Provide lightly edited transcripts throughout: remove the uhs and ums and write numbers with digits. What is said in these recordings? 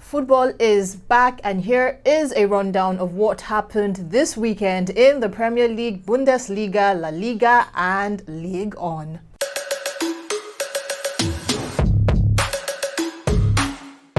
Football is back, and here is a rundown of what happened this weekend in the Premier League, Bundesliga, La Liga, and Ligue 1.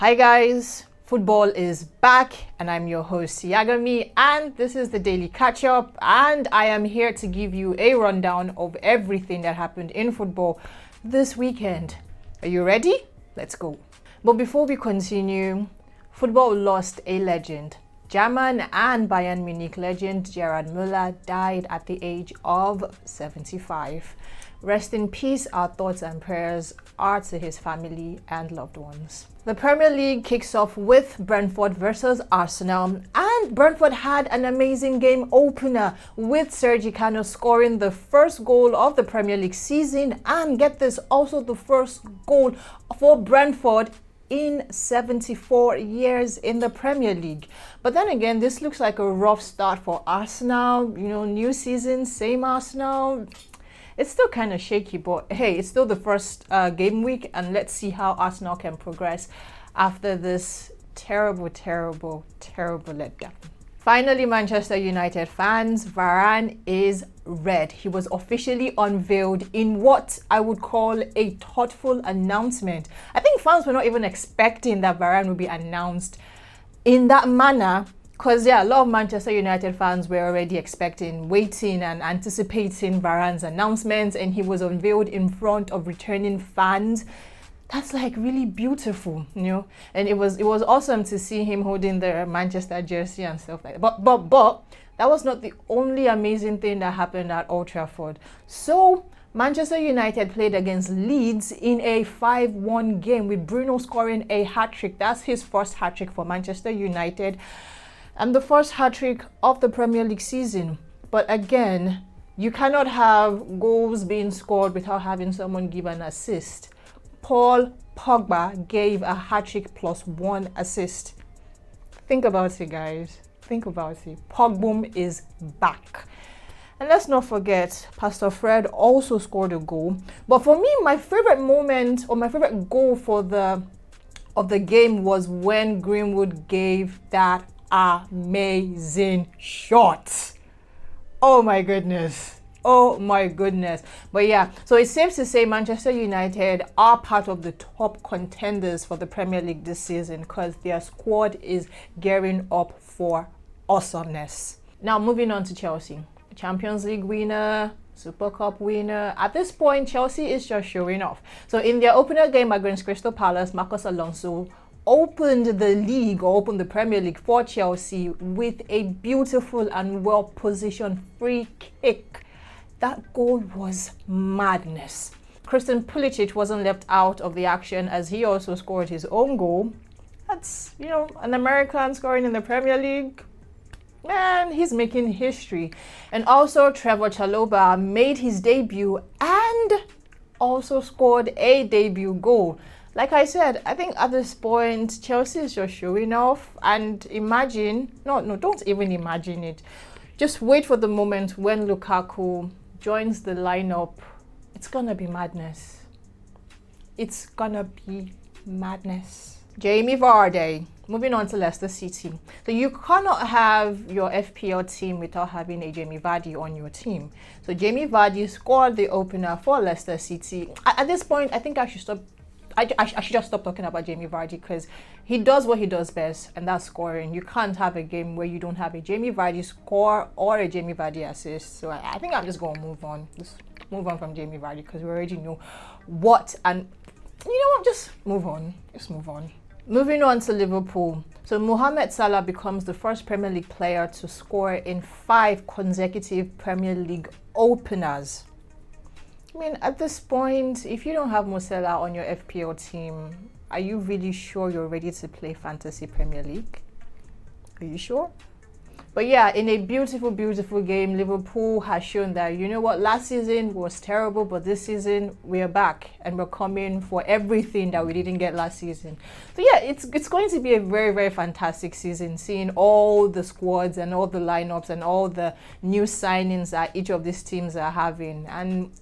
Hi guys, football is back, and I'm your host Yagami, and this is the Daily Catchup, and I am here to give you a rundown of everything that happened in football this weekend. Are you ready? Let's go. But before we continue, football lost a legend. German and Bayern Munich legend Gerd Muller died at the age of 75. Rest in peace. Our thoughts and prayers are to his family and loved ones. The Premier League kicks off with Brentford versus Arsenal, and Brentford had an amazing game opener with Sergi Canos scoring the first goal of the Premier League season, and get this, also the first goal for Brentford in 74 years in the Premier League. But then again, this looks like a rough start for Arsenal. New season, same Arsenal. It's still kind of shaky, but hey, it's still the first game week, and let's see how Arsenal can progress after this terrible letdown. Finally, Manchester United fans, Varane is red. He was officially unveiled in what I would call a thoughtful announcement. I think fans were not even expecting that Varane would be announced in that manner, because a lot of Manchester United fans were already expecting, waiting and anticipating Varane's announcement, and he was unveiled in front of returning fans. That's like really beautiful, and it was awesome to see him holding the Manchester jersey and stuff like that. But that was not the only amazing thing that happened at Old Trafford. So Manchester United played against Leeds in a 5-1 game with Bruno scoring a hat-trick. That's his first hat-trick for Manchester United, and the first hat-trick of the Premier League season. But again, you cannot have goals being scored without having someone give an assist. Paul Pogba gave a hat-trick plus 1 assist. Think about it, guys. Think about it. Pogba is back. And let's not forget, Pastor Fred also scored a goal. But for me, my favorite moment, or my favorite goal of the game, was when Greenwood gave that amazing shot. Oh my goodness. But so it's safe to say Manchester United are part of the top contenders for the Premier League this season, because their squad is gearing up for awesomeness. Now moving on to Chelsea, Champions League winner, Super Cup winner. At this point, Chelsea is just showing off. So in their opener game against Crystal Palace, Marcos Alonso opened the Premier League for Chelsea with a beautiful and well-positioned free kick. That goal was madness. Christian Pulisic wasn't left out of the action, as he also scored his own goal. That's, an American scoring in the Premier League. Man, he's making history. And also Trevoh Chalobah made his debut and also scored a debut goal. Like I said, I think at this point, Chelsea is just showing off. And don't even imagine it. Just wait for the moment when Lukaku joins the lineup. It's gonna be madness. Jamie Vardy, moving on to Leicester City. So you cannot have your FPL team without having a Jamie Vardy on your team. So Jamie Vardy scored the opener for Leicester City. At this point, I think I should stop. I should just stop talking about Jamie Vardy, because he does what he does best, and that's scoring. You can't have a game where you don't have a Jamie Vardy score or a Jamie Vardy assist. So I think I'm just going to move on. Just move on from Jamie Vardy, because we already know what. And just move on. Moving on to Liverpool. So Mohamed Salah becomes the first Premier League player to score in 5 consecutive Premier League openers. At this point, if you don't have Mo Salah on your FPL team, are you really sure you're ready to play Fantasy Premier League? Are you sure? But in a beautiful game, Liverpool has shown that, last season was terrible, but this season we're back and we're coming for everything that we didn't get last season. So it's going to be a very, very fantastic season, seeing all the squads and all the lineups and all the new signings that each of these teams are having. And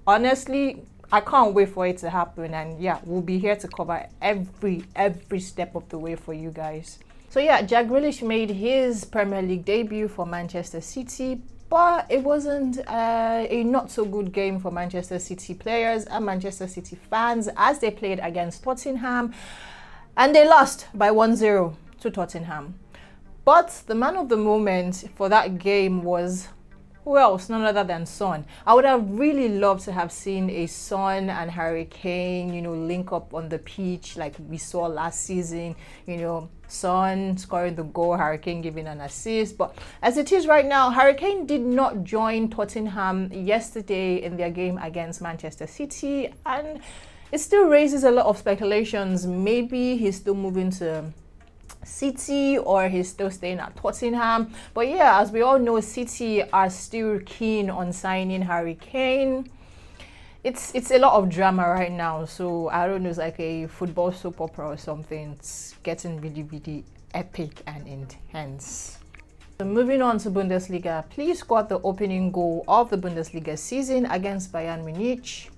honestly, I can't wait for it to happen. And yeah, we'll be here to cover every step of the way for you guys. So yeah, Jack Grealish made his Premier League debut for Manchester City, but it wasn't a not so good game for Manchester City players and Manchester City fans as they played against Tottenham, and they lost by 1-0 to Tottenham. But the man of the moment for that game was, who else? None other than Son. I would have really loved to have seen a Son and Harry Kane, link up on the pitch like we saw last season. Son scoring the goal, Harry Kane giving an assist. But as it is right now, Harry Kane did not join Tottenham yesterday in their game against Manchester City. And it still raises a lot of speculations. Maybe he's still moving to City or he's still staying at Tottenham. But yeah, as we all know, City are still keen on signing Harry Kane. It's a lot of drama right now, so I don't know, it's like a football soap opera or something. It's getting really epic and intense. So moving on to Bundesliga, please scored the opening goal of the Bundesliga season against Bayern Munich,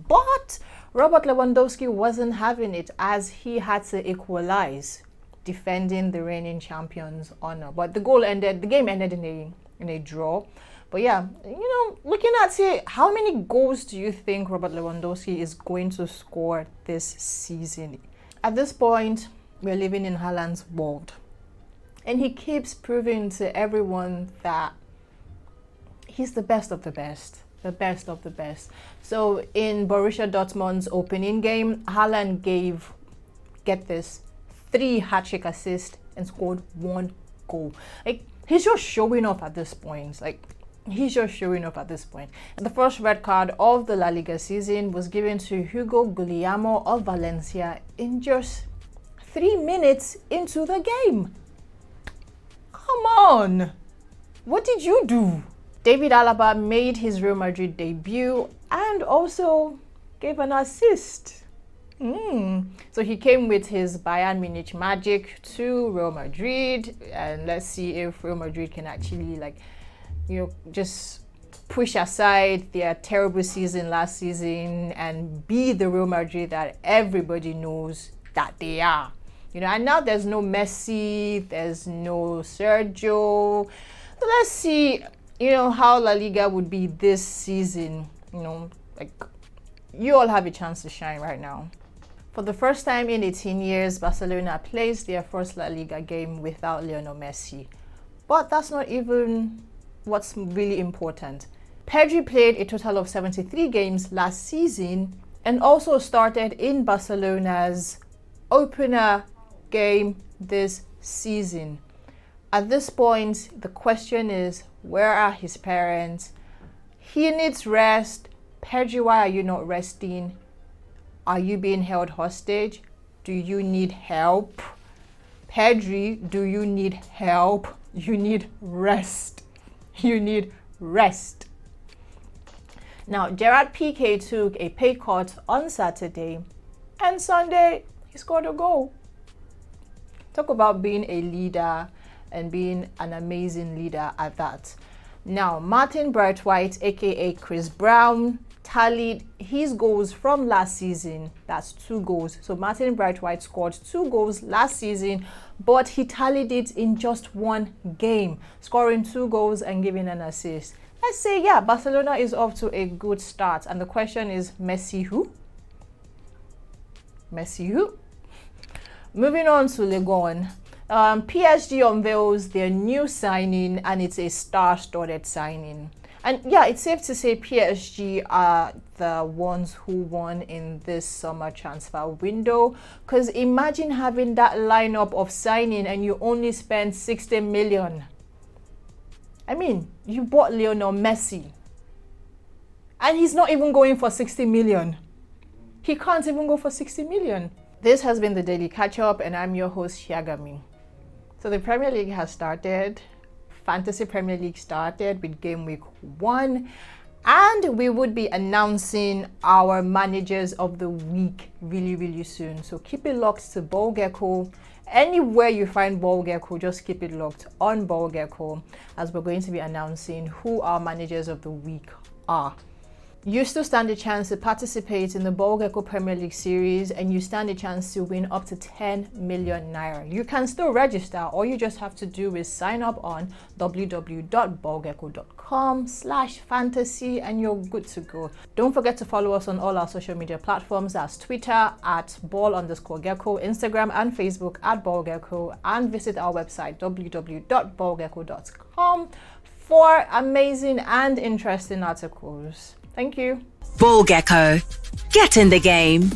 but Robert Lewandowski wasn't having it as he had to equalize, defending the reigning champions' honor. But the game ended in a draw. But yeah, looking at it, how many goals do you think Robert Lewandowski is going to score this season? At this point, we're living in Haaland's world. And he keeps proving to everyone that he's the best of the best. The best of the best. So in Borussia Dortmund's opening game, Haaland gave, get this, 3 hat-trick assists and scored 1 goal. Like, he's just showing off at this point. And the first red card of the La Liga season was given to Hugo Guillermo of Valencia in just 3 minutes into the game. Come on! What did you do? David Alaba made his Real Madrid debut and also gave an assist. So he came with his Bayern Munich magic to Real Madrid, and let's see if Real Madrid can actually just push aside their terrible season last season and be the Real Madrid that everybody knows that they are. And now there's no Messi, there's no Sergio. So let's see, how La Liga would be this season. You all have a chance to shine right now. For the first time in 18 years, Barcelona plays their first La Liga game without Lionel Messi. But that's not even what's really important. Pedro played a total of 73 games last season and also started in Barcelona's opener game this season. At this point, the question is, where are his parents? He needs rest. Pedro, why are you not resting? Are you being held hostage? Do you need help? Pedro, do you need help? You need rest. You need rest. Now, Gerard Piqué took a pay cut on Saturday, and Sunday he scored a goal. Talk about being a leader and being an amazing leader at that. Now, Martin Braithwaite, aka Chris Brown, tallied his goals from last season. That's 2 goals. So Martin Braithwaite scored 2 goals last season, but he tallied it in just 1 game, scoring 2 goals and giving an assist. Let's say, yeah, Barcelona is off to a good start. And the question is, Messi who? Messi who? Moving on to Ligue 1. PSG unveils their new signing, and it's a star-studded signing. And yeah, it's safe to say PSG are the ones who won in this summer transfer window. Because imagine having that lineup of signing and you only spend 60 million. I mean, you bought Lionel Messi. And he's not even going for 60 million. He can't even go for 60 million. This has been the Daily Catch-Up, and I'm your host, Yagami. So the Premier League has started. Fantasy Premier League started with game week 1, and we would be announcing our managers of the week really soon. So keep it locked to Ball Gecko. Anywhere you find Ball Gecko, just keep it locked on Ball Gecko, as we're going to be announcing who our managers of the week are. You still stand a chance to participate in the Ball Gecko Premier League series, and you stand a chance to win up to 10 million naira. You can still register. All you just have to do is sign up on www.ballgecko.com/fantasy and you're good to go. Don't forget to follow us on all our social media platforms. That's Twitter at ball_gecko, Instagram and Facebook at ballgecko, and visit our website www.ballgecko.com for amazing and interesting articles. Thank you. Ball Gecko. Get in the game.